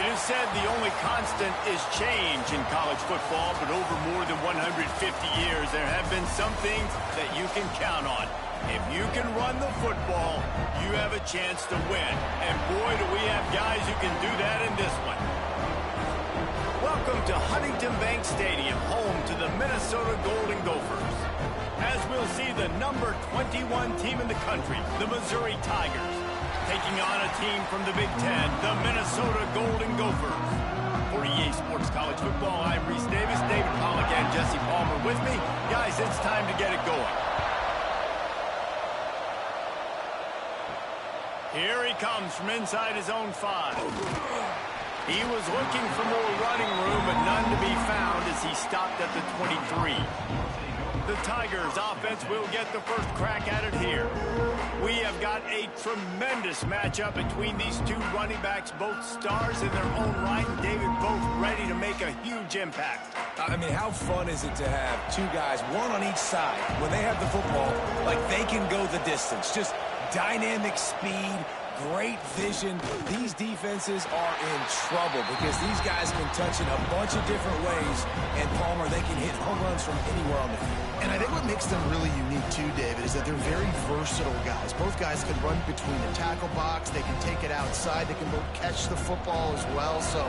It is said the only constant is change in college football, but over more than 150 years, there have been some things that you can count on. If you can run the football, you have a chance to win. And boy, do we have guys who can do that in this one. Welcome to Huntington Bank Stadium, home to the Minnesota Golden Gophers. As we'll see the number 21 team in the country, the Missouri Tigers, taking on a team from the Big Ten, the Minnesota Golden Gophers. For EA Sports College Football, I'm Reese Davis, David Pollack, and Jesse Palmer with me. Guys, it's time to get it going. Here he comes from inside his own 5. He was looking for more running room, but none to be found as he stopped at the 23. The Tigers offense will get the first crack at it here. We have got a tremendous matchup between these two running backs, both stars in their own right, and David, both ready to make a huge impact. I mean, how fun is it to have two guys, one on each side, when they have the football, like they can go the distance. Just dynamic speed, great vision. These defenses are in trouble because these guys can touch it a bunch of different ways, and Palmer, they can hit home runs from anywhere on the field. And I think what makes them really unique too, David, is that they're very versatile guys. Both guys can run between the tackle box. They can take it outside. They can both catch the football as well. So,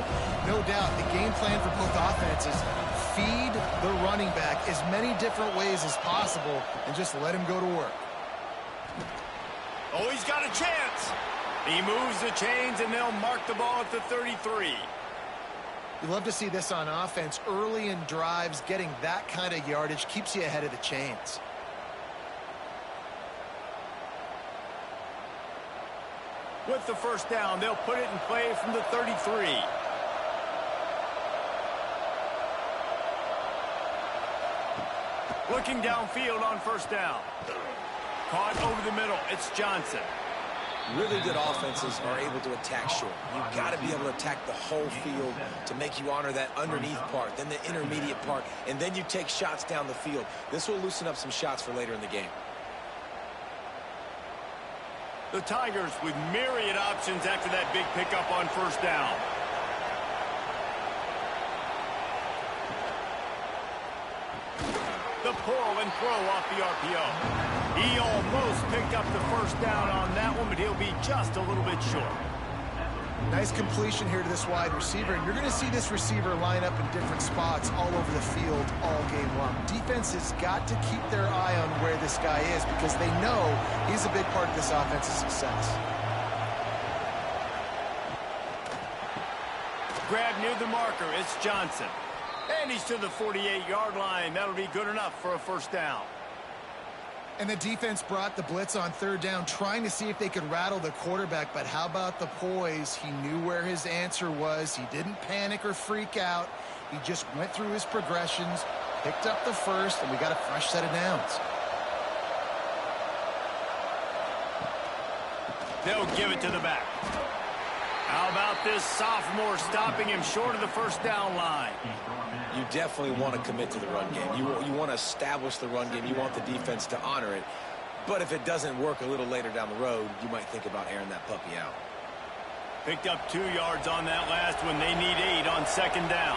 no doubt, the game plan for both offenses, feed the running back as many different ways as possible and just let him go to work. Oh, he's got a chance. He moves the chains, and they'll mark the ball at the 33. You love to see this on offense. Early in drives, getting that kind of yardage keeps you ahead of the chains. With the first down, they'll put it in play from the 33. Looking downfield on first down. Caught over the middle. It's Johnson. Really good offenses are able to attack short. You've got to be able to attack the whole field to make you honor that underneath part, then the intermediate part, and then you take shots down the field. This will loosen up some shots for later in the game. The Tigers with myriad options after that big pickup on first down. The pull and throw off the RPO. He almost picked up the first down on that one, but he'll be just a little bit short. Nice completion here to this wide receiver, and you're going to see this receiver line up in different spots all over the field all game long. Defense has got to keep their eye on where this guy is because they know he's a big part of this offense's success. Grab near the marker, it's Johnson. And he's to the 48-yard line. That'll be good enough for a first down. And the defense brought the blitz on third down, trying to see if they could rattle the quarterback. But how about the poise? He knew where his answer was. He didn't panic or freak out. He just went through his progressions, picked up the first, and we got a fresh set of downs. They'll give it to the back. How about this sophomore stopping him short of the first down line? You definitely want to commit to the run game. You want to establish the run game. You want the defense to honor it. But if it doesn't work a little later down the road, you might think about airing that puppy out. Picked up 2 yards on that last one. They need 8 on second down.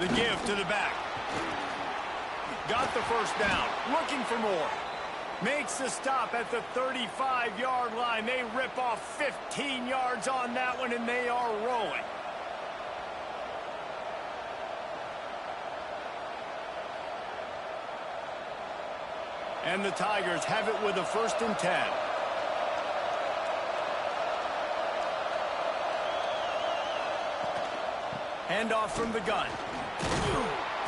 The give to the back. Got the first down. Looking for more. Makes the stop at the 35-yard line. They rip off 15 yards on that one, and they are rolling. And the Tigers have it with a 1st and 10. Handoff from the gun.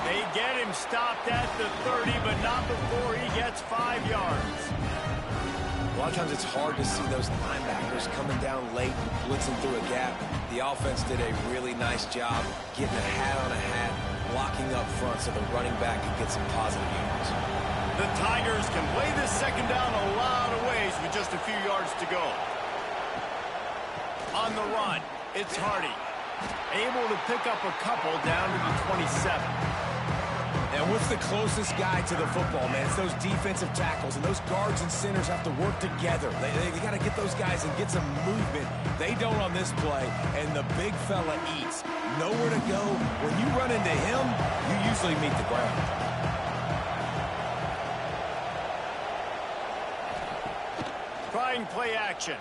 They get him stopped at the 30, but not before he gets 5 yards. A lot of times it's hard to see those linebackers coming down late and blitzing through a gap. The offense did a really nice job getting a hat on a hat, blocking up front so the running back can get some positive yards. The Tigers can play this second down a lot of ways with just a few yards to go. On the run, it's Hardy. Able to pick up a couple down to the 27. And what's the closest guy to the football, man? It's those defensive tackles, and those guards and centers have to work together. They got to get those guys and get some movement. They don't on this play, and the big fella eats. Nowhere to go. When you run into him, you usually meet the ground. Trying play action.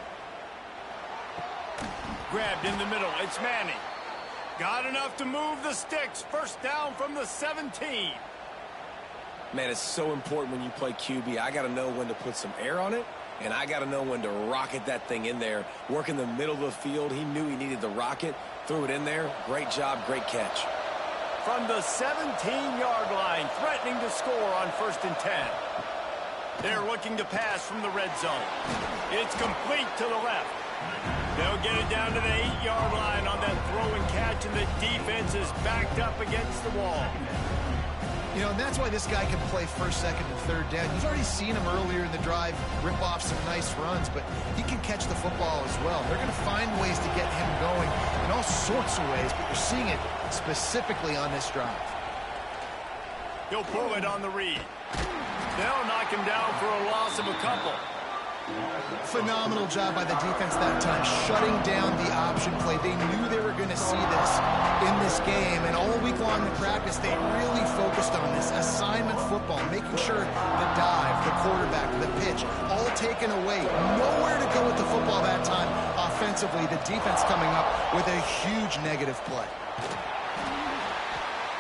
Grabbed in the middle. It's Manning. Got enough to move the sticks. First down from the 17. Man, it's so important when you play QB. I got to know when to put some air on it, and I got to know when to rocket that thing in there. Work in the middle of the field. He knew he needed the rocket. Threw it in there. Great job, great catch. From the 17-yard line, threatening to score on 1st and 10. They're looking to pass from the red zone. It's complete to the left. They'll get it down to the 8-yard line on that throw and catch, and the defense is backed up against the wall. You know, and that's why this guy can play first, second, and third down. You've already seen him earlier in the drive rip off some nice runs, but he can catch the football as well. They're going to find ways to get him going in all sorts of ways, but you're seeing it specifically on this drive. He'll pull it on the read. They'll knock him down for a loss of a couple. Phenomenal job by the defense that time, shutting down the option play. They knew they were going to see this in this game, and all week long in practice, they really focused on this assignment football, making sure the dive, the quarterback, the pitch, all taken away. Nowhere to go with the football that time offensively. The defense coming up with a huge negative play.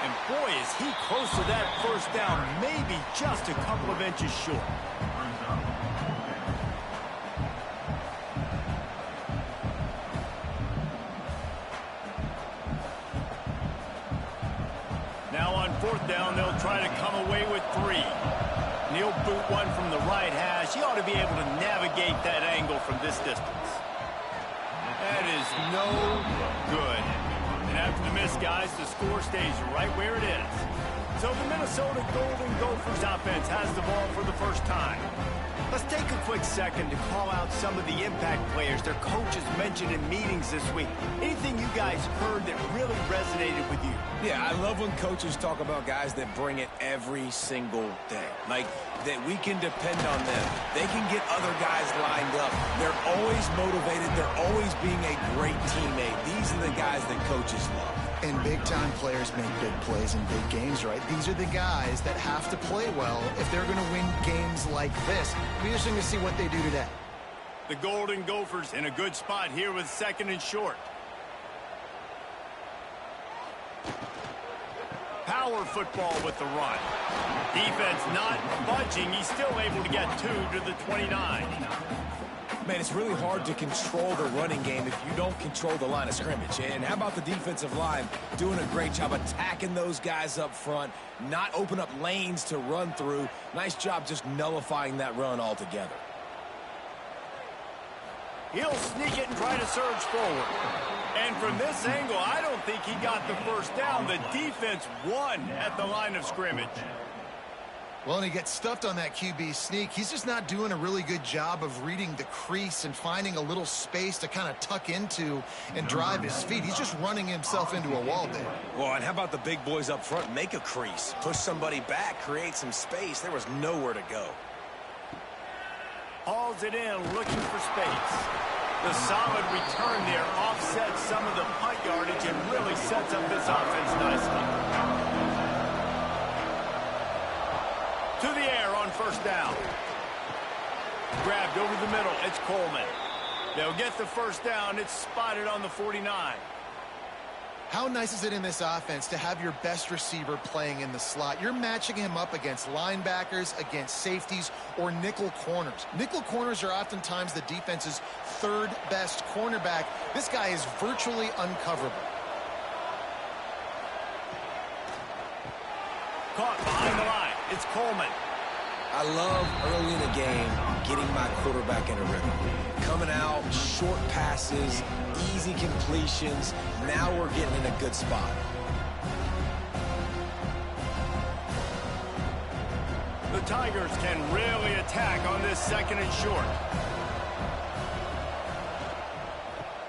And boy, is he close to that first down, maybe just a couple of inches short. Now on 4th down, they'll try to come away with 3. He'll boot one from the right hash. He ought to be able to navigate that angle from this distance. That is no good. And after the miss, guys, the score stays right where it is. So the Minnesota Golden Gophers offense has the ball for the first time. Let's take a quick second to call out some of the impact players their coaches mentioned in meetings this week. Anything you guys heard that really resonated with you? Yeah, I love when coaches talk about guys that bring it every single day. Like, that we can depend on them. They can get other guys lined up. They're always motivated. They're always being a great teammate. These are the guys that coaches love. And big-time players make big plays in big games, right? These are the guys that have to play well if they're going to win games like this. We're just going to see what they do today. The Golden Gophers in a good spot here with 2nd and short. Power football with the run. Defense not budging. He's still able to get 2 to the 29. Man, it's really hard to control the running game if you don't control the line of scrimmage. And how about the defensive line doing a great job attacking those guys up front, not open up lanes to run through. Nice job just nullifying that run altogether. He'll sneak it and try to surge forward. And from this angle, I don't think he got the first down. The defense won at the line of scrimmage. Well, and he gets stuffed on that QB sneak. He's just not doing a really good job of reading the crease and finding a little space to kind of tuck into and drive his feet. He's just running himself into a wall there. Well, and how about the big boys up front? Make a crease. Push somebody back. Create some space. There was nowhere to go. Hauls it in, looking for space. The solid return there offsets some of the punt yardage and really sets up this offense nicely. To the air on 1st down. Grabbed over the middle. It's Coleman. They'll get the first down. It's spotted on the 49. How nice is it in this offense to have your best receiver playing in the slot? You're matching him up against linebackers, against safeties, or nickel corners. Nickel corners are oftentimes the defense's 3rd best cornerback. This guy is virtually uncoverable. Caught behind the line. It's Coleman. I love early in the game getting my quarterback in a rhythm. Coming out, short passes, easy completions. Now we're getting in a good spot. The Tigers can really attack on this 2nd and short.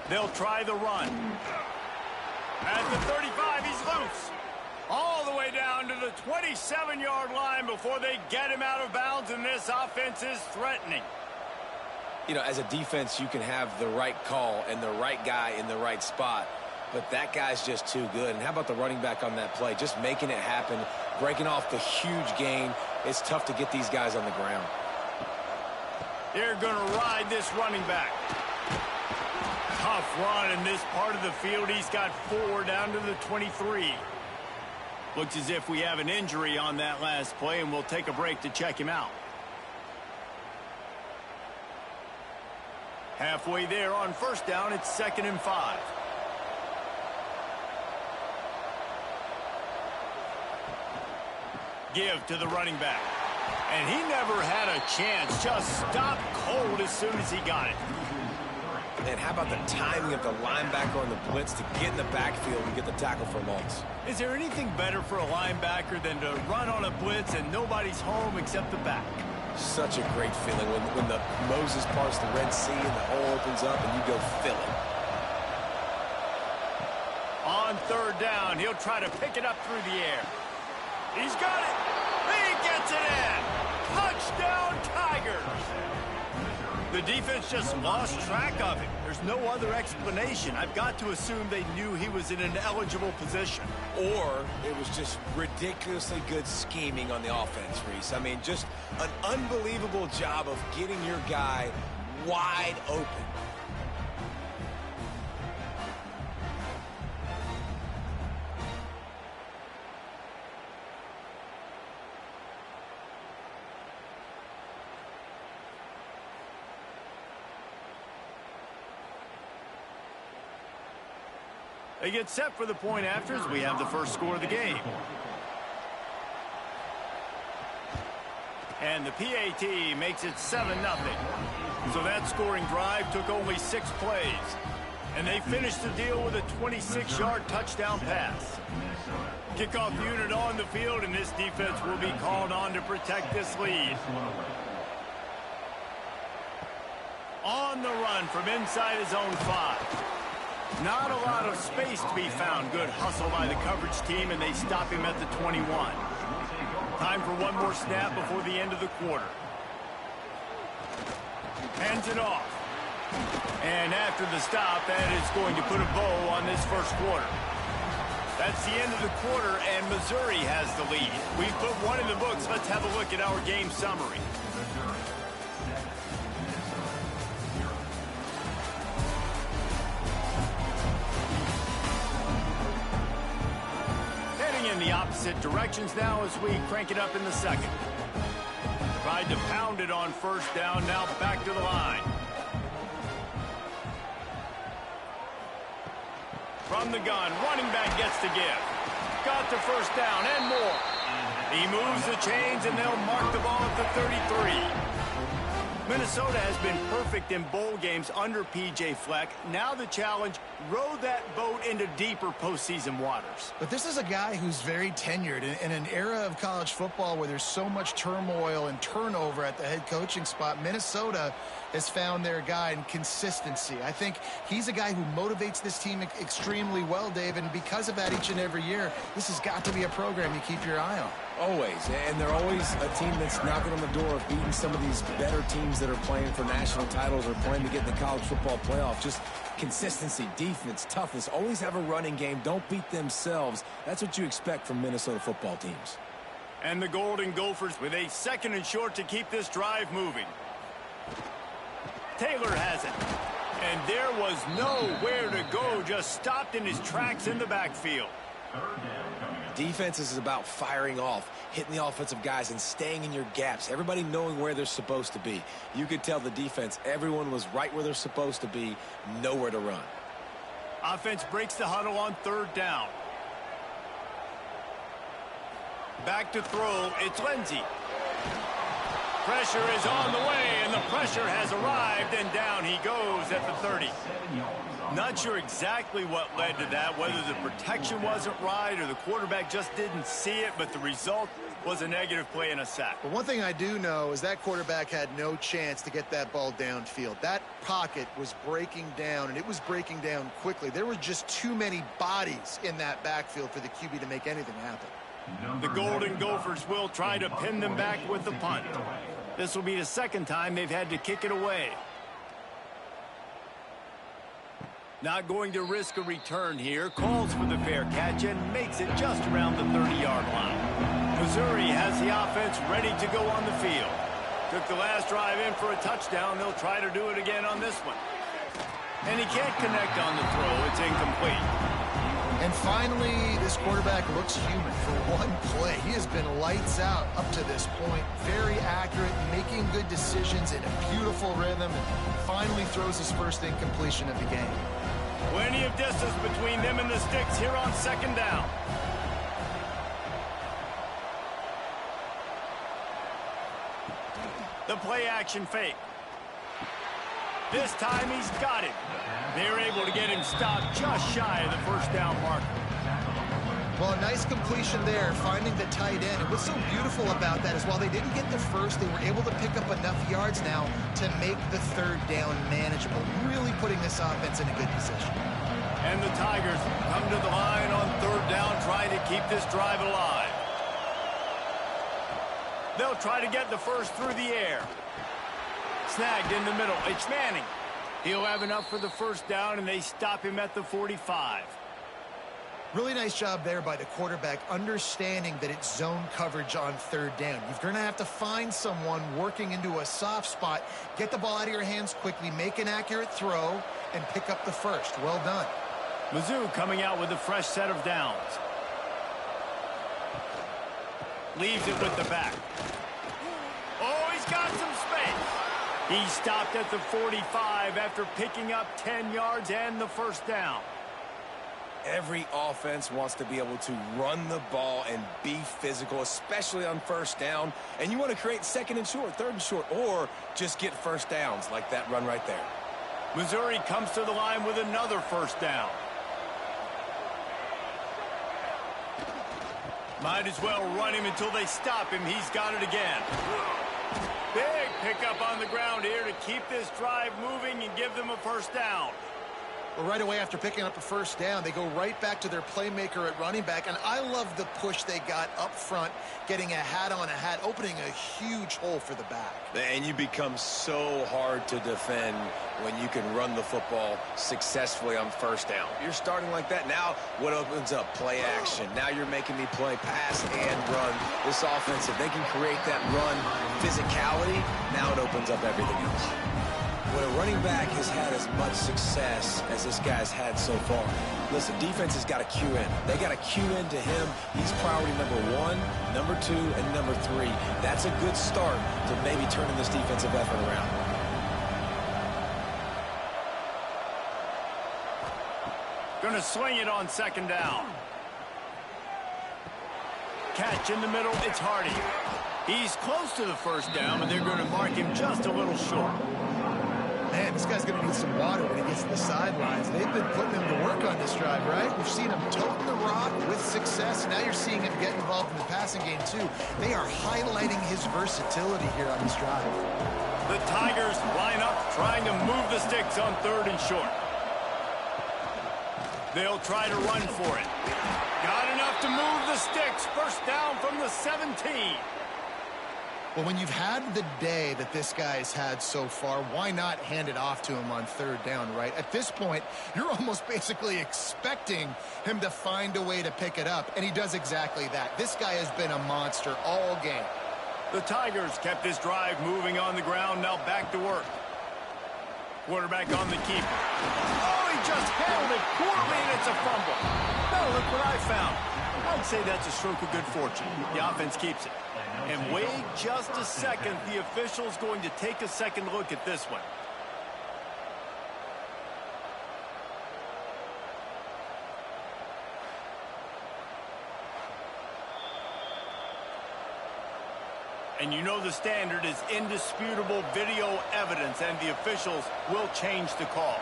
They'll try the run. At the 35, he's loose. All the way down to the 27-yard line before they get him out of bounds, and this offense is threatening. You know, as a defense, you can have the right call and the right guy in the right spot, but that guy's just too good. And how about the running back on that play? Just making it happen, breaking off the huge gain. It's tough to get these guys on the ground. They're going to ride this running back. Tough run in this part of the field. He's got 4 down to the 23. Looks as if we have an injury on that last play, and we'll take a break to check him out. Halfway there on first down, it's 2nd and 5. Give to the running back. And he never had a chance. Just stopped cold as soon as he got it. And how about the timing of the linebacker on the blitz to get in the backfield and get the tackle for loss? Is there anything better for a linebacker than to run on a blitz and nobody's home except the back? Such a great feeling when the Moses parts the Red Sea and the hole opens up and you go fill it. On 3rd down, he'll try to pick it up through the air. He's got it. He gets it in. Touchdown, Tigers. The defense just lost track of him. There's no other explanation. I've got to assume they knew he was in an eligible position. Or it was just ridiculously good scheming on the offense, Reese. I mean, just an unbelievable job of getting your guy wide open. They get set for the point afters. We have the first score of the game. And the PAT makes it 7-0. So that scoring drive took only 6 plays. And they finished the deal with a 26-yard touchdown pass. Kickoff unit on the field, and this defense will be called on to protect this lead. On the run from inside his own 5. Not a lot of space to be found. Good hustle by the coverage team, and they stop him at the 21. Time for one more snap before the end of the quarter. Hands it off. And after the stop, that is going to put a bow on this first quarter. That's the end of the quarter, and Missouri has the lead. We've put one in the books. Let's have a look at our game summary. In the opposite directions now as we crank it up in the second. Tried to pound it on first down, now back to the line. From the gun, running back gets the give. Got the first down and more. He moves the chains and they'll mark the ball at the 33. Minnesota has been perfect in bowl games under P.J. Fleck. Now the challenge, row that boat into deeper postseason waters. But this is a guy who's very tenured in an era of college football where there's so much turmoil and turnover at the head coaching spot. Minnesota has found their guy in consistency. I think he's a guy who motivates this team extremely well, Dave, and because of that each and every year, this has got to be a program you keep your eye on. Always, and they're always a team that's knocking on the door of beating some of these better teams that are playing for national titles or playing to get in the college football playoff. Just consistency, defense, toughness, always have a running game, don't beat themselves. That's what you expect from Minnesota football teams. And the Golden Gophers with a 2nd and short to keep this drive moving. Taylor has it. And there was nowhere to go, just stopped in his tracks in the backfield. Defense is about firing off, hitting the offensive guys and staying in your gaps. Everybody knowing where they're supposed to be. You could tell the defense, everyone was right where they're supposed to be, nowhere to run. Offense breaks the huddle on 3rd down. Back to throw, it's Lindsey. Pressure is on the way, and the pressure has arrived, and down he goes at the 30. Not sure exactly what led to that, whether the protection wasn't right or the quarterback just didn't see it, but the result was a negative play and a sack. But one thing I do know is that quarterback had no chance to get that ball downfield. That pocket was breaking down, and it was breaking down quickly. There were just too many bodies in that backfield for the QB to make anything happen. The Golden Gophers will try to pin them back with the punt. This will be the second time they've had to kick it away. Not going to risk a return here. Calls for the fair catch and makes it just around the 30-yard line. Missouri has the offense ready to go on the field. Took the last drive in for a touchdown. They'll try to do it again on this one. And he can't connect on the throw. It's incomplete. And finally, this quarterback looks human for one play. He has been lights out up to this point. Very accurate, making good decisions in a beautiful rhythm, and finally throws his first incompletion of the game. Plenty of distance between them and the sticks here on second down. The play action fake. This time he's got it. They're able to get him stopped just shy of the first down marker. Well, a nice completion there, finding the tight end. And what's so beautiful about that is while they didn't get the first, they were able to pick up enough yards now to make the third down manageable, really putting this offense in a good position. And the Tigers come to the line on third down, trying to keep this drive alive. They'll try to get the first through the air. Snagged in the middle. It's Manning. He'll have enough for the first down, and they stop him at the 45. Really nice job there by the quarterback, understanding that it's zone coverage on third down. You're going to have to find someone working into a soft spot, get the ball out of your hands quickly, make an accurate throw, and pick up the first. Well done. Mizzou coming out with a fresh set of downs. Leaves it with the back. Oh, he's got some space. He stopped at the 45 after picking up 10 yards and the first down. Every offense wants to be able to run the ball and be physical, especially on first down. And you want to create second and short, third and short, or just get first downs like that run right there. Missouri comes to the line with another first down. Might as well run him until they stop him. He's got it again. Big pickup on the ground here to keep this drive moving and give them a first down. Well, right away after picking up a first down, they go right back to their playmaker at running back. And I love the push they got up front, getting a hat on a hat, opening a huge hole for the back. And you become so hard to defend when you can run the football successfully on first down. You're starting like that. Now what opens up? Play action. Now you're making me play pass and run. This offense, if they can create that run physicality, now it opens up everything else. When a running back has had as much success as this guy's had so far, listen, defense has got to cue in. They got to cue in to him. He's priority number 1, number 2, and number 3. That's a good start to maybe turning this defensive effort around. Going to swing it on second down. Catch in the middle. It's Hardy. He's close to the first down, but they're going to mark him just a little short. Man, this guy's going to need some water when he gets to the sidelines. They've been putting him to work on this drive, right? We've seen him toting the rock with success. Now you're seeing him get involved in the passing game, too. They are highlighting his versatility here on this drive. The Tigers line up, trying to move the sticks on third and short. They'll try to run for it. Got enough to move the sticks. First down from the 17. Well, when you've had the day that this guy has had so far, why not hand it off to him on third down, right? At this point, you're almost basically expecting him to find a way to pick it up, and he does exactly that. This guy has been a monster all game. The Tigers kept this drive moving on the ground, now back to work. Quarterback on the keeper. Oh, he just handled it poorly, and it's a fumble. Now look what I found. I'd say that's a stroke of good fortune. The offense keeps it. And wait just a second. The official's going to take a second look at this one. And you know the standard is indisputable video evidence, and the officials will change the call.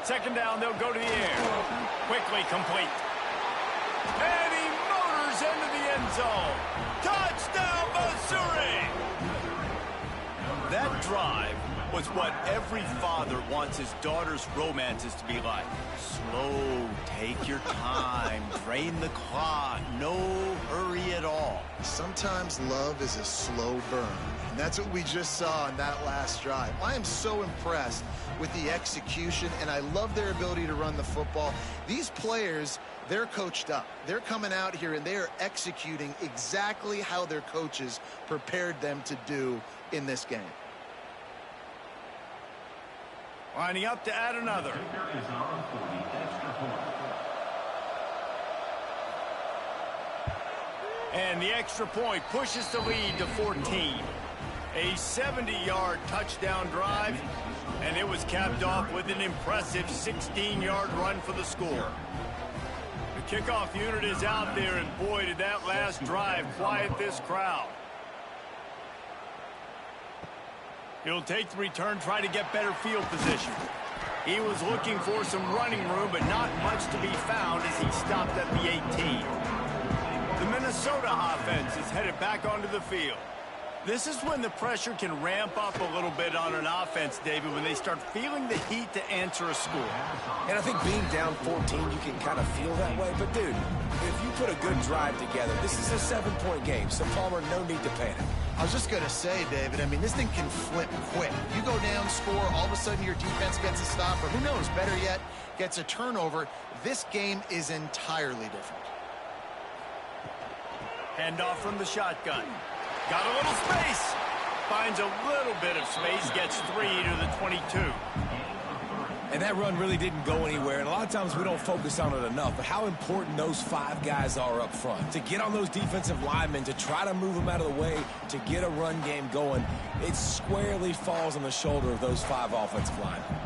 Second down, they'll go to the air. Quickly complete. And he motors into the zone. Touchdown, Missouri! That drive was what every father wants his daughter's romances to be like. Slow, take your time, drain the clock, no hurry at all. Sometimes love is a slow burn, and that's what we just saw on that last drive. I am so impressed with the execution, and I love their ability to run the football. These players, they're coached up. They're coming out here, and they are executing exactly how their coaches prepared them to do in this game. Lining up to add another. And the extra point pushes the lead to 14. A 70-yard touchdown drive, and it was capped off with an impressive 16-yard run for the score. The kickoff unit is out there, and boy, did that last drive quiet this crowd. He'll take the return, try to get better field position. He was looking for some running room, but not much to be found as he stopped at the 18. The Minnesota offense is headed back onto the field. This is when the pressure can ramp up a little bit on an offense, David, when they start feeling the heat to answer a score. And I think being down 14, you can kind of feel that way. But, dude, if you put a good drive together, this is a 7-point game, so, Palmer, no need to panic. I was just going to say, David, I mean, this thing can flip quick. You go down, score, all of a sudden your defense gets a stop, or who knows, better yet, gets a turnover. This game is entirely different. Handoff from the shotgun. Got a little space. Finds a little bit of space, gets 3 to the 22. And that run really didn't go anywhere, and a lot of times we don't focus on it enough, but how important those 5 guys are up front. To get on those defensive linemen, to try to move them out of the way, to get a run game going, it squarely falls on the shoulder of those 5 offensive linemen.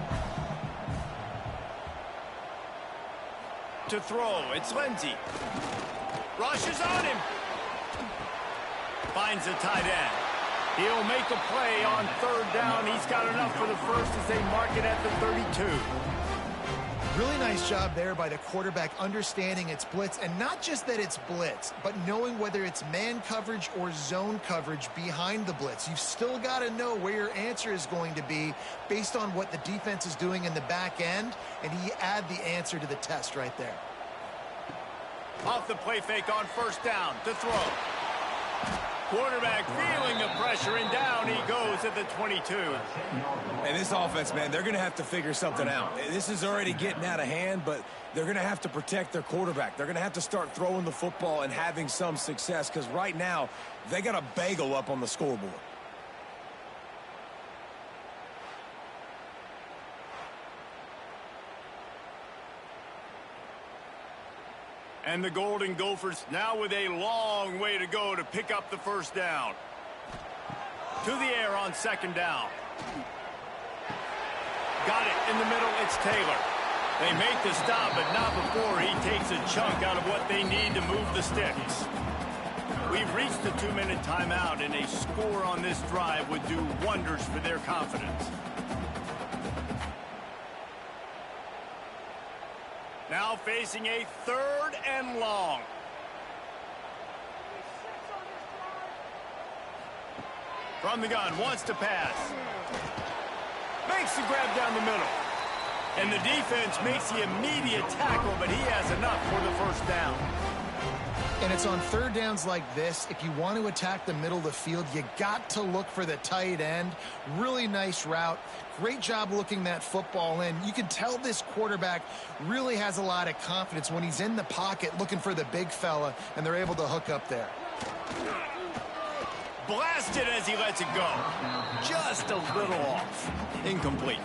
To throw, it's Lindsey. Rushes on him. Finds the tight end. He'll make a play on 3rd down. He's got enough for the first as they mark it at the 32. Really nice job there by the quarterback understanding it's blitz, and not just that it's blitz, but knowing whether it's man coverage or zone coverage behind the blitz. You've still got to know where your answer is going to be based on what the defense is doing in the back end, and he add the answer to the test right there. Off the play fake on 1st down to throw. Quarterback feeling the pressure, and down he goes at the 22. And this offense, man, they're going to have to figure something out. This is already getting out of hand, but they're going to have to protect their quarterback. They're going to have to start throwing the football and having some success, because right now they got a bagel up on the scoreboard. And the Golden Gophers now with a long way to go to pick up the 1st down. To the air on 2nd down. Got it in the middle, it's Taylor. They make the stop, but not before he takes a chunk out of what they need to move the sticks. We've reached the 2-minute timeout, and a score on this drive would do wonders for their confidence. Now facing a 3rd and long. From the gun, wants to pass. Makes the grab down the middle. And the defense makes the immediate tackle, but he has enough for the 1st down. And it's on 3rd downs like this, if you want to attack the middle of the field, you got to look for the tight end. Really nice route. Great job looking that football in. You can tell this quarterback really has a lot of confidence when he's in the pocket looking for the big fella, and they're able to hook up there. Blasted as he lets it go. Just a little off. Incomplete.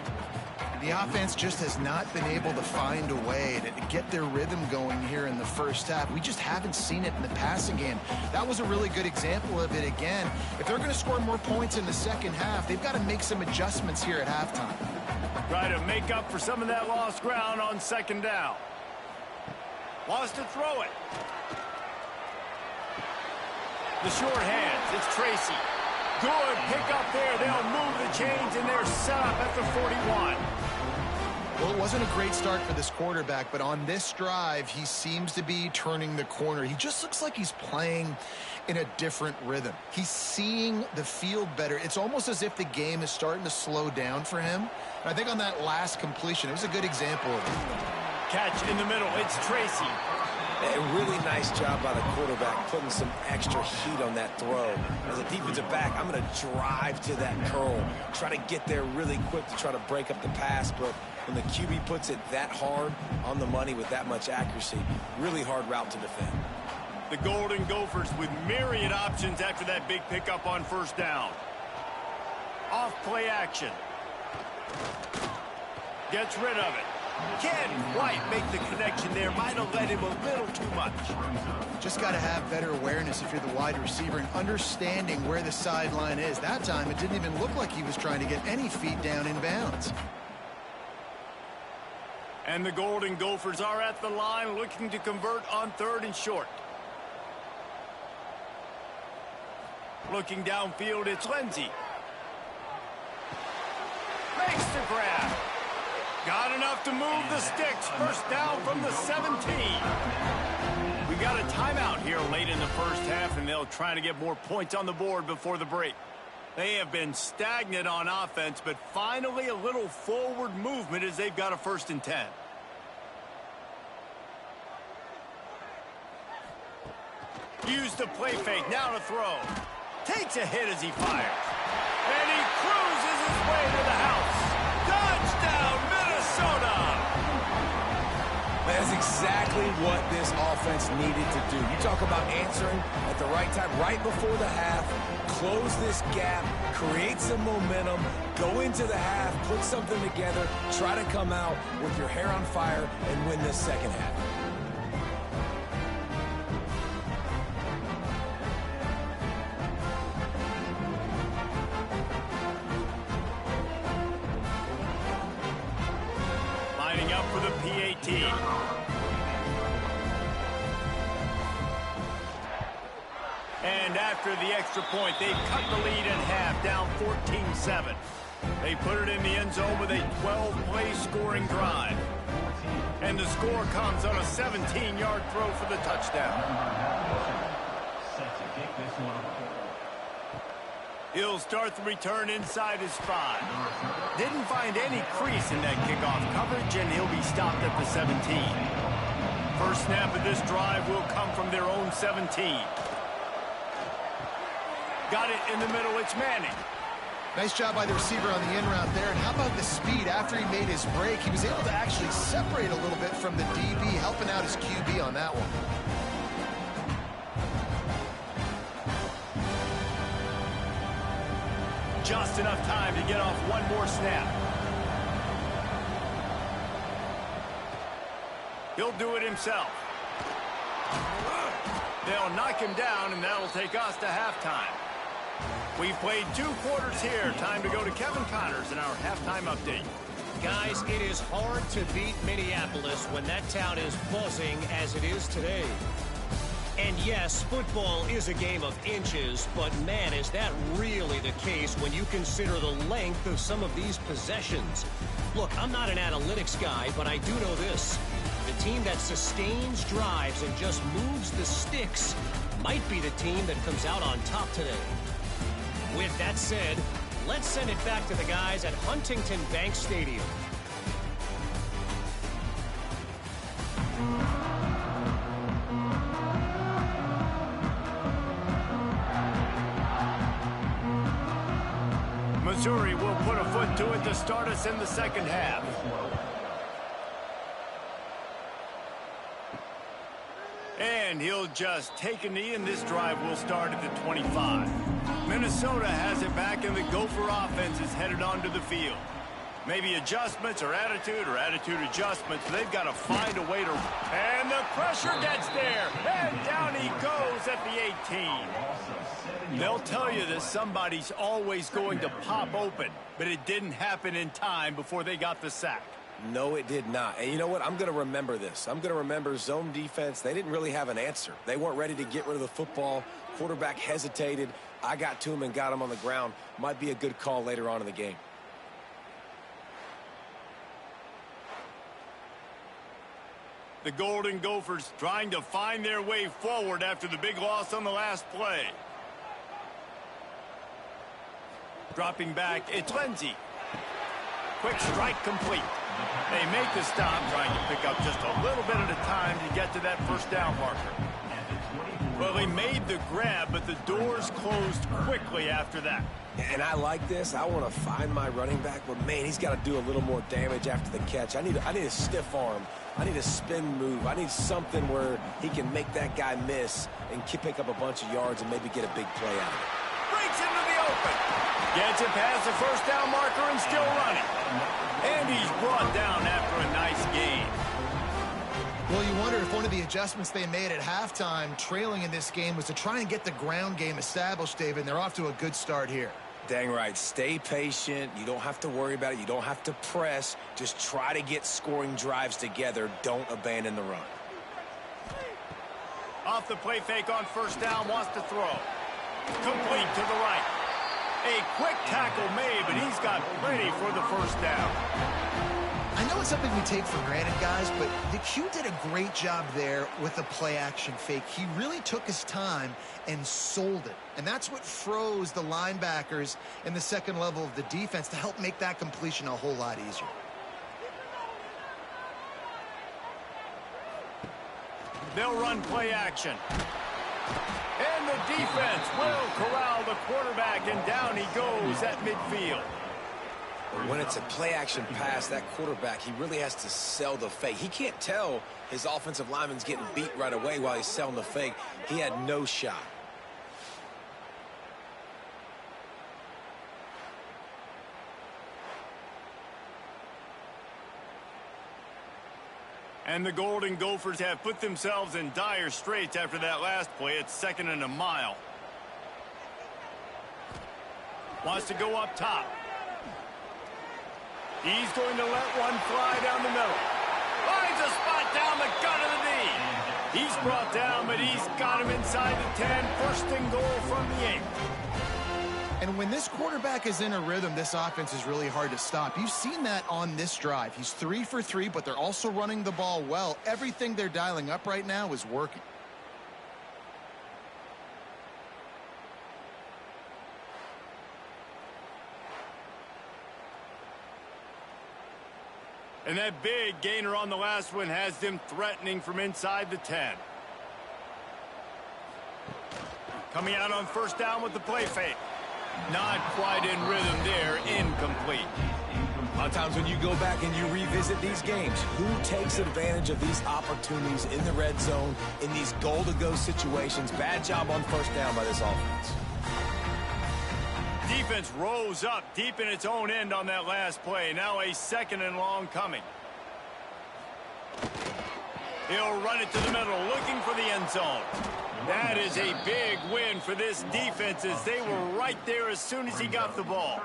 The offense just has not been able to find a way to get their rhythm going here in the 1st half. We just haven't seen it in the passing game. That was a really good example of it again. If they're going to score more points in the 2nd half, they've got to make some adjustments here at halftime. Try to make up for some of that lost ground on 2nd down. Wants to throw it. The short hands, it's Tracy. Good pick up there. They'll move the chains, and they're set up at the 41. Well, it wasn't a great start for this quarterback, but on this drive, he seems to be turning the corner. He just looks like he's playing in a different rhythm. He's seeing the field better. It's almost as if the game is starting to slow down for him. And I think on that last completion, it was a good example of it. Catch in the middle. It's Tracy. A really nice job by the quarterback putting some extra heat on that throw. As a defensive back, I'm going to drive to that curl, try to get there really quick to try to break up the pass, but when the QB puts it that hard on the money with that much accuracy, really hard route to defend. The Golden Gophers with myriad options after that big pickup on first down. Off play action. Gets rid of it. Can't quite make the connection there. Might have led him a little too much. Just got to have better awareness if you're the wide receiver and understanding where the sideline is. That time, it didn't even look like he was trying to get any feet down in bounds. And the Golden Gophers are at the line looking to convert on 3rd and short. Looking downfield, it's Lindsey. Makes the grab. Got enough to move the sticks. First down from the 17. We got a timeout here late in the first half, and they'll try to get more points on the board before the break. They have been stagnant on offense, but finally a little forward movement as they've got a 1st and 10. Use the play fake, now to throw. Takes a hit as he fires. And he cruises his way to the house. Touchdown, Minnesota! That is exactly what this offense needed to do. You talk about answering at the right time, right before the half, close this gap, create some momentum, go into the half, put something together, try to come out with your hair on fire and win this second half. Lining up for the PAT. And after the extra point, they've cut the lead in half, down 14-7. They put it in the end zone with a 12-play scoring drive. And the score comes on a 17-yard throw for the touchdown. He'll start the return inside his 5. Didn't find any crease in that kickoff coverage, and he'll be stopped at the 17. First snap of this drive will come from their own 17. Got it in the middle, it's Manning. Nice job by the receiver on the in route there. And how about the speed after he made his break? He was able to actually separate a little bit from the DB, helping out his QB on that one. Just enough time to get off one more snap. He'll do it himself. They'll knock him down, and that'll take us to halftime. We've played 2 quarters here. Time to go to Kevin Connors in our halftime update. Guys, it is hard to beat Minneapolis when that town is buzzing as it is today. And yes, football is a game of inches, but man, is that really the case when you consider the length of some of these possessions. Look, I'm not an analytics guy, but I do know this. The team that sustains drives and just moves the sticks might be the team that comes out on top today. With that said, let's send it back to the guys at Huntington Bank Stadium. Missouri will put a foot to it to start us in the second half. And he'll just take a knee, and this drive will start at the 25. Minnesota has it back, and the Gopher offense is headed onto the field. Maybe adjustments or attitude adjustments. They've got to find a way to... And the pressure gets there. And down he goes at the 18. They'll tell you that somebody's always going to pop open, but it didn't happen in time before they got the sack. No, it did not. And you know what? I'm going to remember this. I'm going to remember zone defense. They didn't really have an answer. They weren't ready to get rid of the football. Quarterback hesitated. I got to him and got him on the ground. Might be a good call later on in the game. The Golden Gophers trying to find their way forward after the big loss on the last play. Dropping back, it's Lindsey. Quick strike complete. They make the stop, trying to pick up just a little bit at a time to get to that first down marker. Well, he made the grab, but the doors closed quickly after that. And I like this. I want to find my running back, but man, he's got to do a little more damage after the catch. I need a stiff arm. I need a spin move. I need something where he can make that guy miss and pick up a bunch of yards and maybe get a big play out of it. Breaks into the open. Gets it past the first down marker and still running. And he's brought down after a nice gain. Well, you wonder if one of the adjustments they made at halftime, trailing in this game, was to try and get the ground game established, David, and they're off to a good start here. Dang right. Stay patient. You don't have to worry about it. You don't have to press. Just try to get scoring drives together. Don't abandon the run. Off the play fake on first down, wants to throw. Complete to the right. A quick tackle made, but he's got plenty for the first down. I know it's something we take for granted, guys, but the Q did a great job there with the play-action fake. He really took his time and sold it. And that's what froze the linebackers in the second level of the defense to help make that completion a whole lot easier. They'll run play action. And the defense will corral the quarterback, and down he goes at midfield. When it's a play-action pass, that quarterback, he really has to sell the fake. He can't tell his offensive lineman's getting beat right away while he's selling the fake. He had no shot. And the Golden Gophers have put themselves in dire straits after that last play. It's 2nd and a mile. Wants to go up top. He's going to let one fly down the middle. Finds a spot down the gut of the knee. He's brought down, but he's got him inside the 10. First and goal from the 8. And when this quarterback is in a rhythm, this offense is really hard to stop. You've seen that on this drive. He's 3 for 3, but they're also running the ball well. Everything they're dialing up right now is working. And that big gainer on the last one has them threatening from inside the 10. Coming out on first down with the play fake. Not quite in rhythm there. Incomplete. A lot of times when you go back and you revisit these games, who takes advantage of these opportunities in the red zone, in these goal-to-go situations? Bad job on first down by this offense. Defense rose up deep in its own end on that last play. Now a 2nd and long coming. He'll run it to the middle, looking for the end zone. That is a big win for this defense, as they were right there as soon as he got the ball.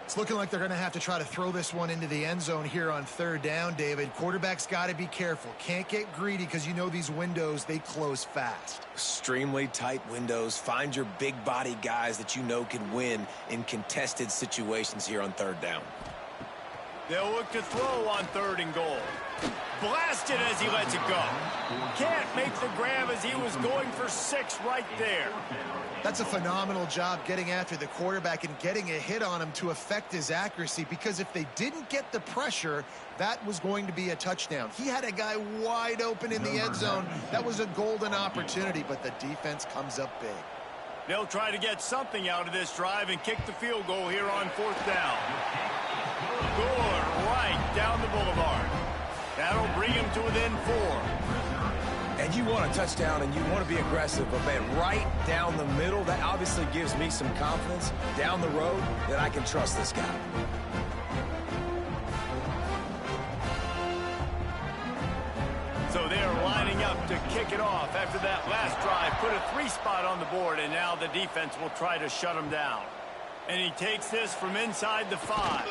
It's looking like they're going to have to try to throw this one into the end zone here on 3rd down, David. Quarterback's got to be careful. Can't get greedy because you know these windows, they close fast. Extremely tight windows. Find your big body guys that you know can win in contested situations here on 3rd down. They'll look to throw on 3rd and goal. Blasted as he lets it go. Can't make the grab as he was going for 6 right there. That's a phenomenal job getting after the quarterback and getting a hit on him to affect his accuracy, because if they didn't get the pressure, that was going to be a touchdown. He had a guy wide open in the end zone. That was a golden opportunity, but the defense comes up big. They'll try to get something out of this drive and kick the field goal here on 4th down. Good right down the boulevard. That'll bring him to within 4. And you want a touchdown and you want to be aggressive, but man, right down the middle, that obviously gives me some confidence down the road that I can trust this guy. So they're lining up to kick it off after that last drive. Put a 3 spot on the board, and now the defense will try to shut him down. And he takes this from inside the 5.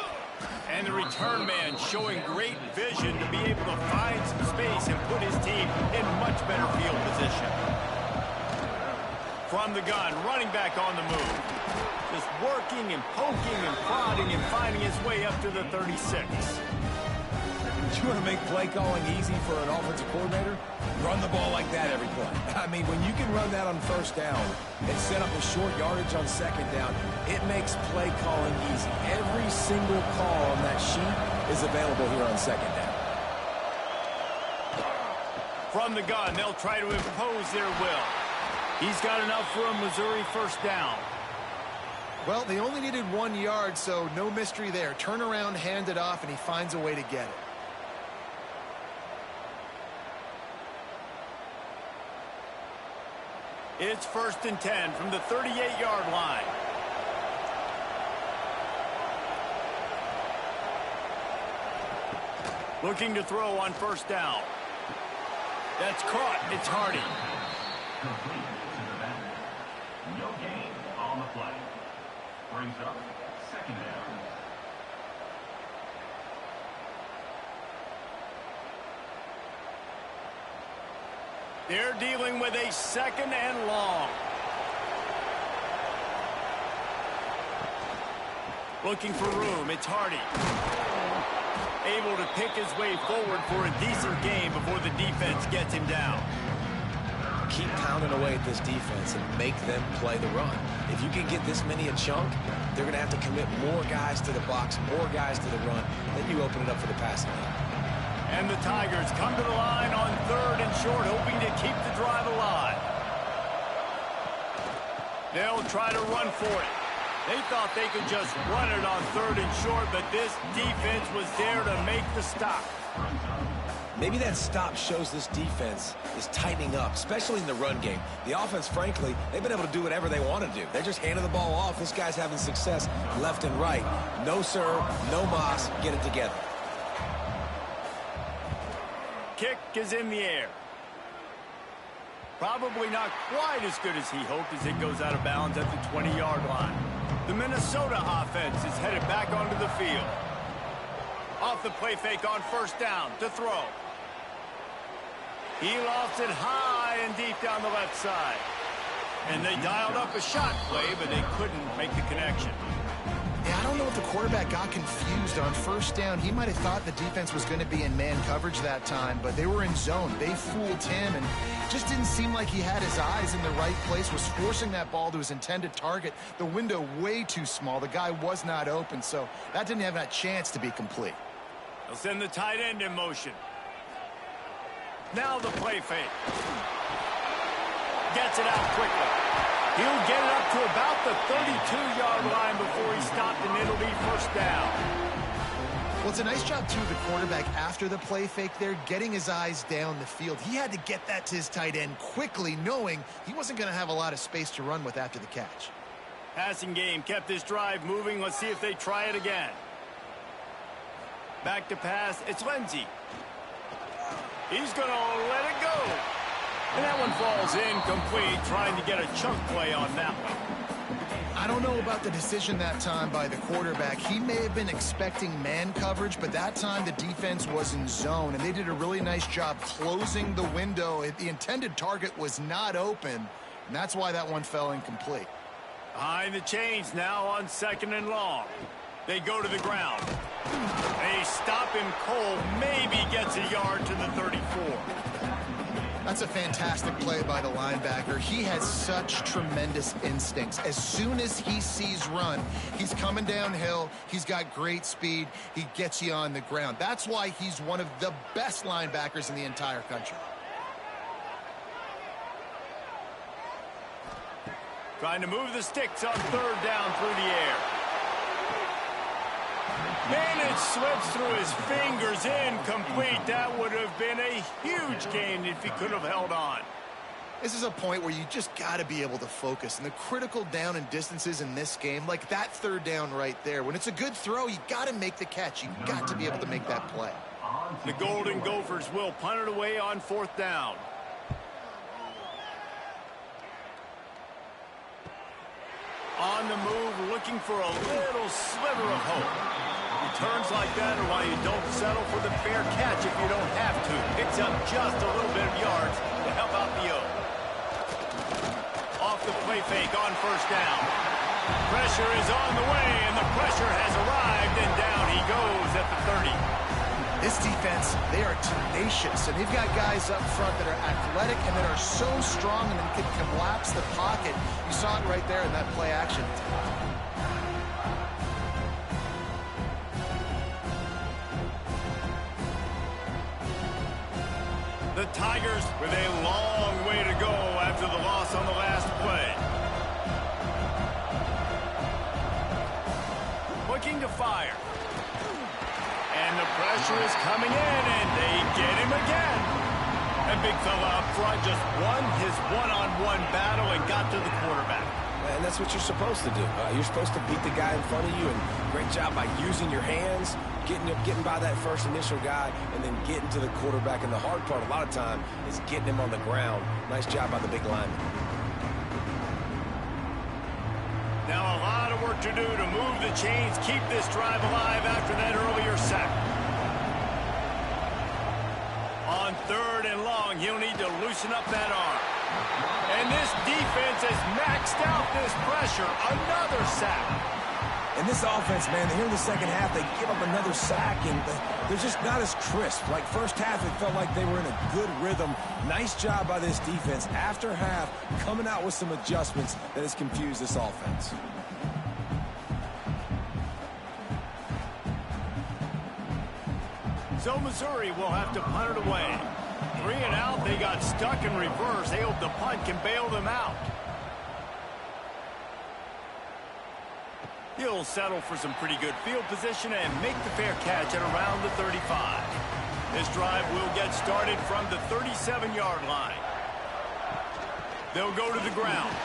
And the return man showing great vision to be able to find some space and put his team in much better field position. From the gun, running back on the move. Just working and poking and prodding and finding his way up to the 36. You want to make play calling easy for an offensive coordinator? Run the ball like that every play. I mean, when you can run that on first down and set up a short yardage on second down, it makes play calling easy. Every single call on that sheet is available here on second down. From the gun, they'll try to impose their will. He's got enough for a Missouri first down. Well, they only needed 1 yard, so no mystery there. Turn around, hand it off, and he finds a way to get it. It's 1st and 10 from the 38-yard line. Looking to throw on first down. That's caught. It's Hardy. Complete to the batter. No gain on the play. Brings up second down. They're dealing with a second and long. Looking for room. It's Hardy. Able to pick his way forward for a decent game before the defense gets him down. Keep pounding away at this defense and make them play the run. If you can get this many a chunk, they're going to have to commit more guys to the box, more guys to the run. Then you open it up for the passing game. And the Tigers come to the line on 3rd and short, hoping to keep the drive alive. They'll try to run for it. They thought they could just run it on 3rd and short, but this defense was there to make the stop. Maybe that stop shows this defense is tightening up, especially in the run game. The offense, frankly, they've been able to do whatever they want to do. They're just handing the ball off. This guy's having success left and right. No sir, no mas, get it together. Kick is in the air. Probably not quite as good as he hoped as it goes out of bounds at the 20-yard line. The Minnesota offense is headed back onto the field. Off the play fake on first down to throw. He lofts it high and deep down the left side. And they dialed up a shot play, but they couldn't make the connection. Yeah, I don't know if the quarterback got confused on first down. He might have thought the defense was going to be in man coverage that time, but they were in zone. They fooled him, and just didn't seem like he had his eyes in the right place, was forcing that ball to his intended target. The window way too small. The guy was not open, so that didn't have that chance to be complete. They'll send the tight end in motion. Now the play fake. Gets it out quickly. He'll get it up to about the 32-yard line before he's stopped, and it'll be first down. Well, it's a nice job, too, the quarterback after the play fake there, getting his eyes down the field. He had to get that to his tight end quickly, knowing he wasn't going to have a lot of space to run with after the catch. Passing game kept this drive moving. Let's see if they try it again. Back to pass. It's Lindsey. He's going to let it go. And that one falls incomplete, trying to get a chunk play on that one. I don't know about the decision that time by the quarterback. He may have been expecting man coverage, but that time the defense was in zone, and they did a really nice job closing the window. The intended target was not open, and that's why that one fell incomplete. Behind the chains now on 2nd and long. They go to the ground. They stop him cold, maybe gets a yard to the 34. That's a fantastic play by the linebacker. He has such tremendous instincts. As soon as he sees run, he's coming downhill. He's got great speed. He gets you on the ground. That's why he's one of the best linebackers in the entire country. Trying to move the sticks on 3rd down through the air. And it slips through his fingers, incomplete. That would have been a huge gain if he could have held on. This is a point where you just got to be able to focus. And the critical down and distances in this game, like that 3rd down right there, when it's a good throw, you got to make the catch. You got to be able to make that play. The Golden Gophers will punt it away on 4th down. On the move, looking for a little sliver of hope. Returns like that are why you don't settle for the fair catch if you don't have to. Picks up just a little bit of yards to help out the O. Off the play fake on first down. Pressure is on the way, and the pressure has arrived, and down he goes at the 30. This defense, they are tenacious, and they've got guys up front that are athletic and that are so strong and can collapse the pocket. You saw it right there in that play action. The Tigers with a long way to go after the loss on the last play. Looking to fire. And the pressure is coming in, and they get him again. That big fella up front just won his one-on-one battle and got to the quarterback. And that's what you're supposed to do. You're supposed to beat the guy in front of you, and great job by using your hands, getting by that first initial guy, and then getting to the quarterback. And the hard part a lot of time is getting him on the ground. Nice job by the big lineman. Now a lot of work to do to move the chains, keep this drive alive after that earlier sack. On 3rd and long, he'll need to loosen up that arm. And this defense has maxed out this pressure. Another sack. And this offense, man, here in the second half, they give up another sack, and they're just not as crisp. Like first half, it felt like they were in a good rhythm. Nice job by this defense. After half, coming out with some adjustments that has confused this offense. So Missouri will have to punt it away. 3 and out, they got stuck in reverse. They hope the punt can bail them out. He'll settle for some pretty good field position and make the fair catch at around the 35. This drive will get started from the 37-yard line. They'll go to the ground.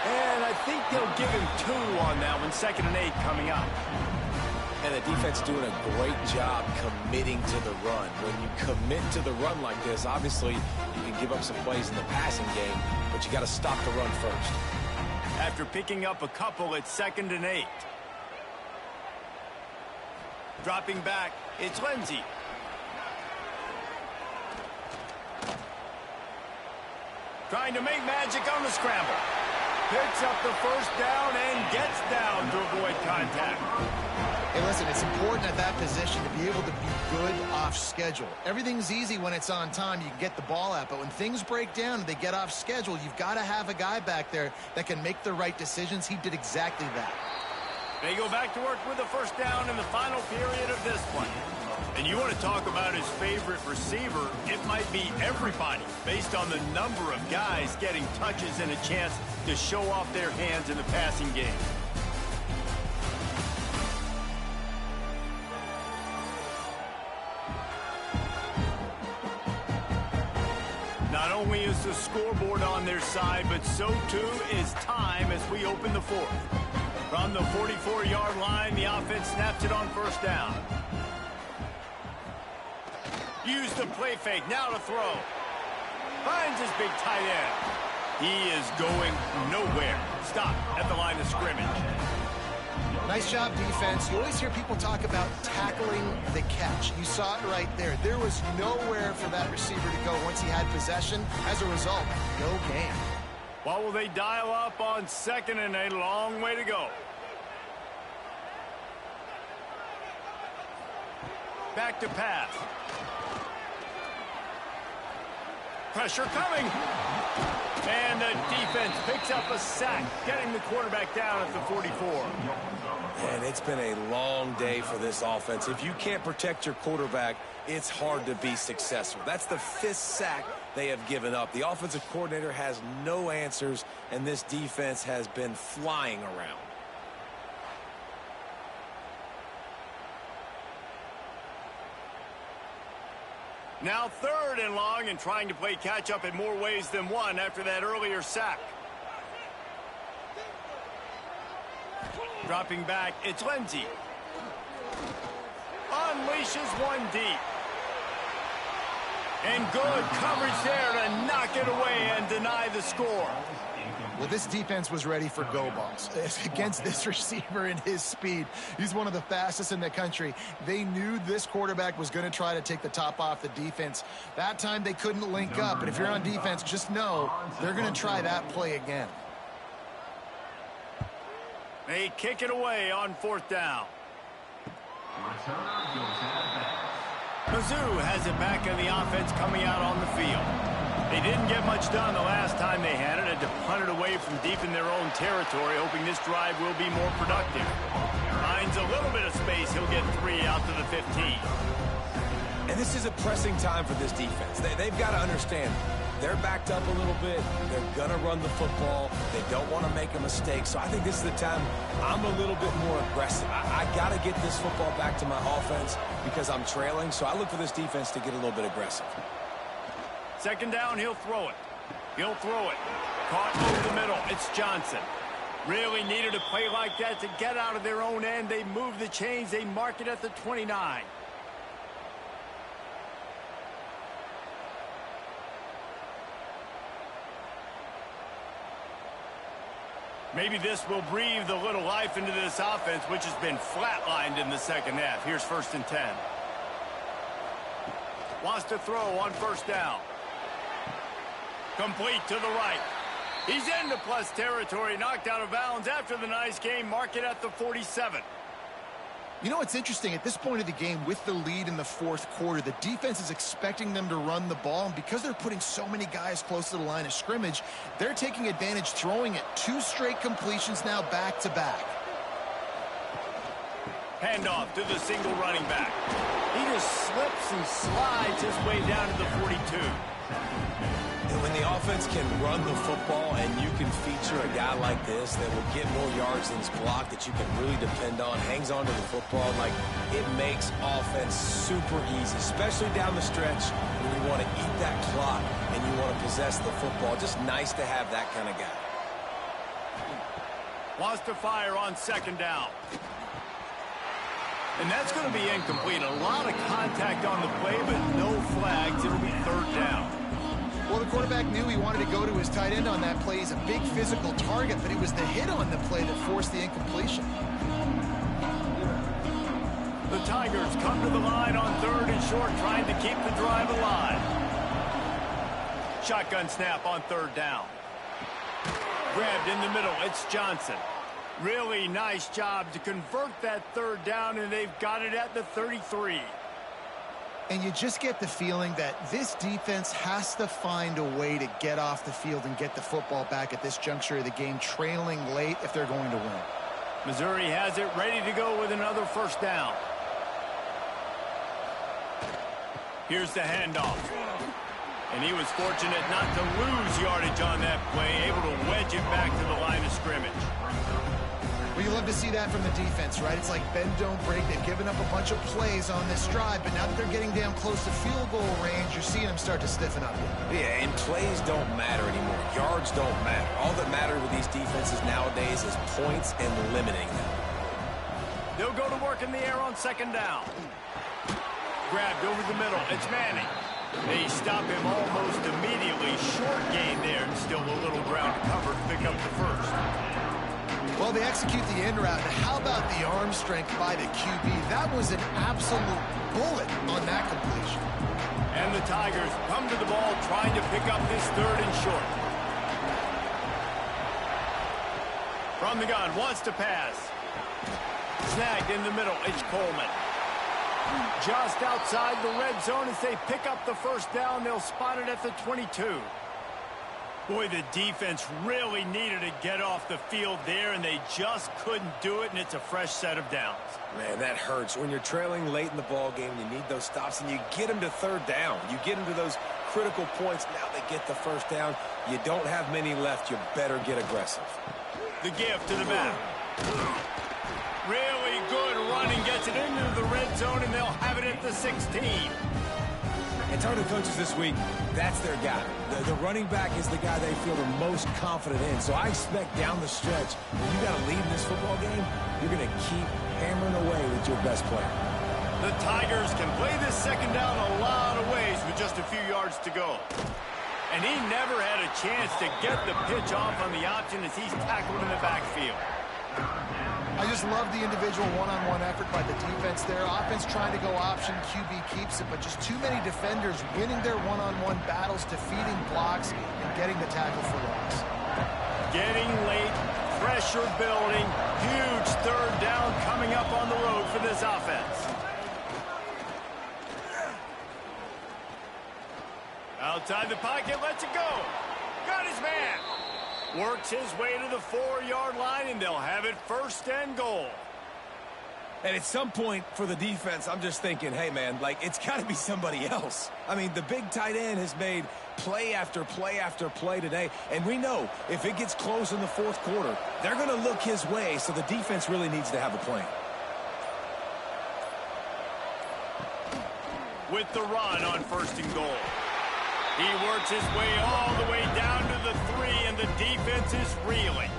And I think they'll give him 2 on that one. 2nd and 8 coming up. And the defense doing a great job committing to the run. When you commit to the run like this, obviously you can give up some plays in the passing game, but you got to stop the run first. After picking up a couple, it's 2nd and 8. Dropping back, it's Lindsey. Trying to make magic on the scramble. Picks up the first down and gets down to avoid contact. Hey, listen, it's important at that position to be able to be good off schedule. Everything's easy when it's on time. You can get the ball out, but when things break down and they get off schedule, you've got to have a guy back there that can make the right decisions. He did exactly that. They go back to work with the first down in the final period of this one. And you want to talk about his favorite receiver, it might be everybody, based on the number of guys getting touches and a chance to show off their hands in the passing game. Not only is the scoreboard on their side, but so too is time as we open the 4th. From the 44-yard line, the offense snaps it on first down. Use the play fake, now to throw. Finds his big tight end. He is going nowhere. Stop at the line of scrimmage. Nice job, defense. You always hear people talk about tackling the catch. You saw it right there. There was nowhere for that receiver to go once he had possession. As a result, no gain. What will they dial up on 2nd and 8? Long way to go. Back to pass. Pressure coming. And the defense picks up a sack, getting the quarterback down at the 44. And it's been a long day for this offense. If you can't protect your quarterback, it's hard to be successful. That's the 5th sack they have given up. The offensive coordinator has no answers, and this defense has been flying around. Now 3rd and long, and trying to play catch-up in more ways than one after that earlier sack. Dropping back, it's Lindsey. Unleashes one deep. And good coverage there to knock it away and deny the score. Well, this defense was ready for go balls against this receiver and his speed. He's one of the fastest in the country. They knew this quarterback was going to try to take the top off the defense. That time they couldn't link up, but if you're on defense, just know they're going to try that play again. They kick it away on 4th down. Mizzou has it back in the offense coming out on the field. They didn't get much done the last time they had it. Had to punt it away from deep in their own territory, hoping this drive will be more productive. Finds a little bit of space. He'll get 3 out to the 15. And this is a pressing time for this defense. They've got to understand, they're backed up a little bit. They're going to run the football. They don't want to make a mistake. So I think this is the time I'm a little bit more aggressive. I got to get this football back to my offense because I'm trailing. So I look for this defense to get a little bit aggressive. Second down, he'll throw it. He'll throw it. Caught over the middle. It's Johnson. Really needed a play like that to get out of their own end. They move the chains. They mark it at the 29. Maybe this will breathe a little life into this offense, which has been flatlined in the second half. Here's 1st and 10. Wants to throw on 1st down. Complete to the right. He's into plus territory, knocked out of bounds after the nice game. Mark it at the 47. You know what's interesting? At this point of the game, with the lead in the 4th quarter, the defense is expecting them to run the ball. And because they're putting so many guys close to the line of scrimmage, they're taking advantage, throwing it. 2 straight completions now back-to-back. Handoff to the single running back. He just slips and slides his way down to the 42. And when the offense can run the football and you can feature a guy like this that will get more yards than his block that you can really depend on, hangs on to the football, like it makes offense super easy, especially down the stretch when you want to eat that clock and you want to possess the football. Just nice to have that kind of guy. Wants to fire on 2nd down. And that's going to be incomplete. A lot of contact on the play, but no flags. It'll be 3rd down. Well, the quarterback knew he wanted to go to his tight end on that play. He's a big physical target, but it was the hit on the play that forced the incompletion. The Tigers come to the line on 3rd and short, trying to keep the drive alive. Shotgun snap on 3rd down. Grabbed in the middle. It's Johnson. Really nice job to convert that 3rd down, and they've got it at the 33. And you just get the feeling that this defense has to find a way to get off the field and get the football back at this juncture of the game, trailing late if they're going to win. Missouri has it ready to go with another 1st down. Here's the handoff. And he was fortunate not to lose yardage on that play, able to wedge it back to the line of scrimmage. Well, you love to see that from the defense, right? It's like bend, don't break. They've given up a bunch of plays on this drive, but now that they're getting down close to field goal range, you're seeing them start to stiffen up. Yeah, and plays don't matter anymore. Yards don't matter. All that matters with these defenses nowadays is points and limiting them. They'll go to work in the air on 2nd down. Grabbed over the middle. It's Manning. They stop him almost immediately. Short gain there, and still a little ground to cover to pick up the 1st. Well, they execute the end route. How about the arm strength by the QB? That was an absolute bullet on that completion. And the Tigers come to the ball trying to pick up this 3rd and short. From the gun, wants to pass. Snagged in the middle, it's Coleman. Just outside the red zone as they pick up the 1st down. They'll spot it at the 22. Boy, the defense really needed to get off the field there, and they just couldn't do it, and it's a fresh set of downs. Man, that hurts. When you're trailing late in the ball game, you need those stops, and you get them to 3rd down. You get them to those critical points. Now they get the 1st down. You don't have many left. You better get aggressive. The give to the back. Really good running, gets it into the red zone, and they'll have it at the 16. And talking to the coaches this week, that's their guy. The running back is the guy they feel the most confident in. So I expect down the stretch, when you got to lead in this football game, you're going to keep hammering away with your best player. The Tigers can play this 2nd down a lot of ways with just a few yards to go. And he never had a chance to get the pitch off on the option as he's tackled in the backfield. I just love the individual one-on-one effort by the defense there. Offense trying to go option, QB keeps it, but just too many defenders winning their one-on-one battles, defeating blocks, and getting the tackle for loss. Getting late, pressure building, huge 3rd down coming up on the road for this offense. Outside the pocket, lets it go. Got his man. Works his way to the 4-yard line, and they'll have it 1st and goal. And at some point for the defense, I'm just thinking, hey, man, like, it's got to be somebody else. I mean, the big tight end has made play after play after play today. And we know if it gets close in the 4th quarter, they're going to look his way, so the defense really needs to have a plan. With the run on 1st and goal. He works his way all the way down to the 3, and the defense is reeling.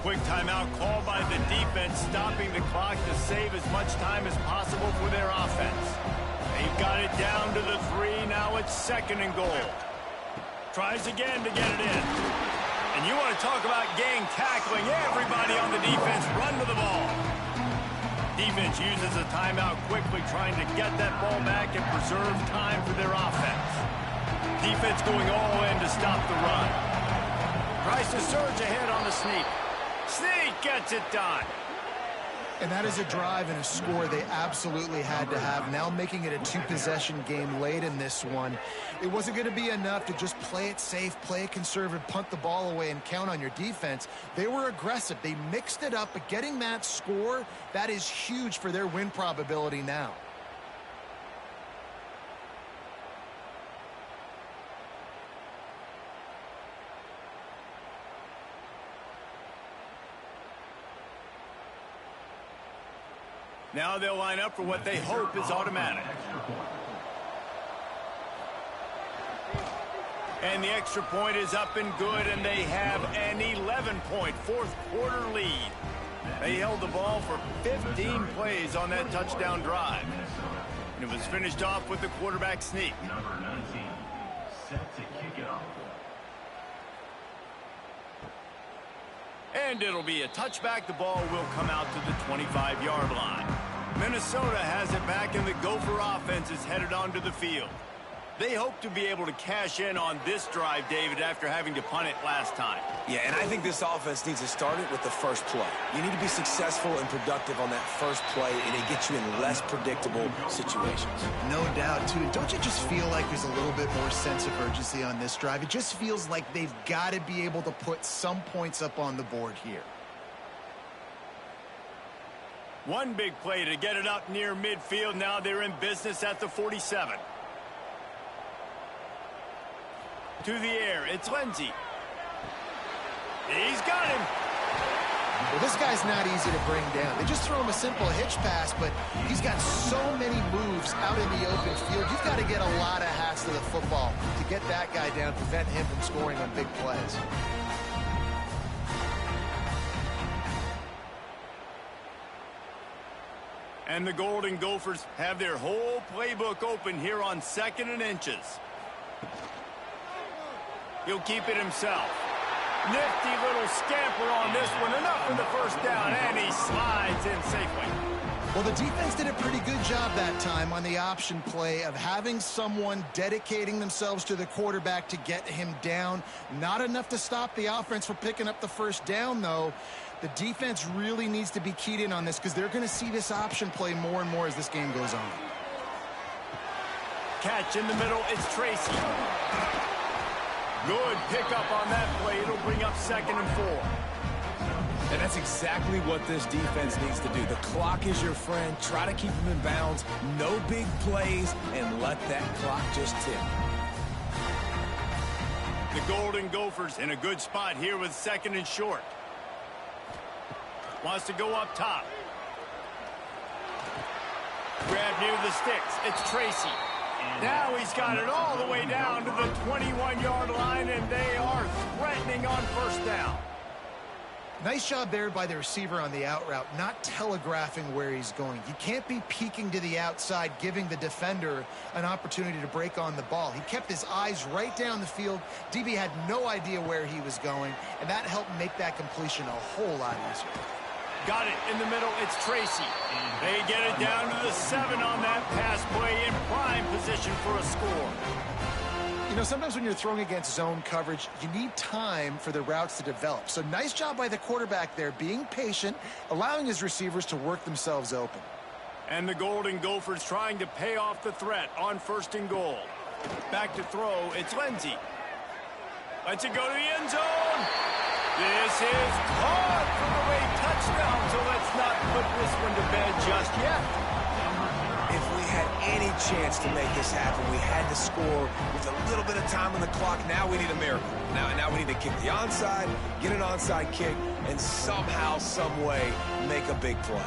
Quick timeout called by the defense, stopping the clock to save as much time as possible for their offense. They've got it down to the 3. Now it's 2nd and goal. Tries again to get it in. And you want to talk about gang tackling. Everybody on the defense run to the ball. Defense uses a timeout quickly, trying to get that ball back and preserve time for their offense. Defense going all in to stop the run. Tries to surge ahead on the sneak. Sneak gets it done. And that is a drive and a score they absolutely had to have. Now making it a 2-possession game late in this one. It wasn't going to be enough to just play it safe, play it conservative, punt the ball away, and count on your defense. They were aggressive. They mixed it up, but getting that score, that is huge for their win probability now. Now they'll line up for what they hope is automatic. And the extra point is up and good, and they have an 11-point 4th quarter lead. They held the ball for 15 plays on that touchdown drive. And it was finished off with the quarterback sneak. Number 19, set to kick it off. And it'll be a touchback. The ball will come out to the 25-yard line. Minnesota has it back, and the Gopher offense is headed onto the field. They hope to be able to cash in on this drive, David, after having to punt it last time. Yeah, and I think this offense needs to start it with the first play. You need to be successful and productive on that first play, and it gets you in less predictable situations. No doubt, too. Don't you just feel like there's a little bit more sense of urgency on this drive? It just feels like they've got to be able to put some points up on the board here. One big play to get it up near midfield. Now they're in business at the 47. To the air, it's Lindsey. He's got him. Well, this guy's not easy to bring down. They just throw him a simple hitch pass, but he's got so many moves out in the open field. You've got to get a lot of hats to the football to get that guy down, prevent him from scoring on big plays. And the Golden Gophers have their whole playbook open here on 2nd and inches. He'll keep it himself. Nifty little scamper on this one. Enough for the first down, and he slides in safely. Well, the defense did a pretty good job that time on the option play of having someone dedicating themselves to the quarterback to get him down. Not enough to stop the offense from picking up the first down, though. The defense really needs to be keyed in on this because they're going to see this option play more and more as this game goes on. Catch in the middle, it's Tracy. Good pickup on that play. It'll bring up 2nd and 4. And that's exactly what this defense needs to do. The clock is your friend. Try to keep them in bounds. No big plays, and let that clock just tick. The Golden Gophers in a good spot here with 2nd and short. Wants to go up top. Grab near the sticks. It's Tracy. Now he's got it all the way down to the 21-yard line, and they are threatening on first down. Nice job there by the receiver on the out route, not telegraphing where he's going. You can't be peeking to the outside, giving the defender an opportunity to break on the ball. He kept his eyes right down the field. DB had no idea where he was going, and that helped make that completion a whole lot easier. Got it in the middle. It's Tracy. They get it down to the 7 on that pass play, in prime position for a score. You know, sometimes when you're throwing against zone coverage, you need time for the routes to develop. So nice job by the quarterback there, being patient, allowing his receivers to work themselves open. And the Golden Gophers trying to pay off the threat on 1st and goal. Back to throw, it's Lindsey. Lets it go to the end zone. This is caught for the late touchdown, so let's not put this one to bed just yet. If we had any chance to make this happen, we had to score with a little bit of time on the clock. Now we need a miracle. Now we need to kick the onside, get an onside kick, and somehow, some way, make a big play.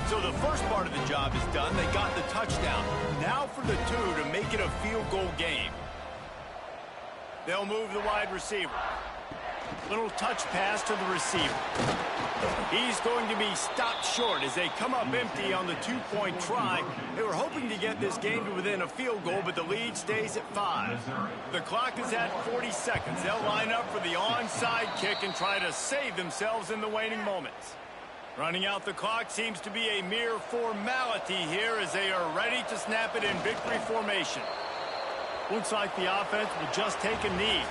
So the first part of the job is done. They got the touchdown. Now for the two to make it a field goal game. They'll move the wide receiver. Little touch pass to the receiver. He's going to be stopped short as they come up empty on the two-point try. They were hoping to get this game to within a field goal, but the lead stays at 5. The clock is at 40 seconds. They'll line up for the onside kick and try to save themselves in the waning moments. Running out the clock seems to be a mere formality here as they are ready to snap it in victory formation. Looks like the offense will just take a knee.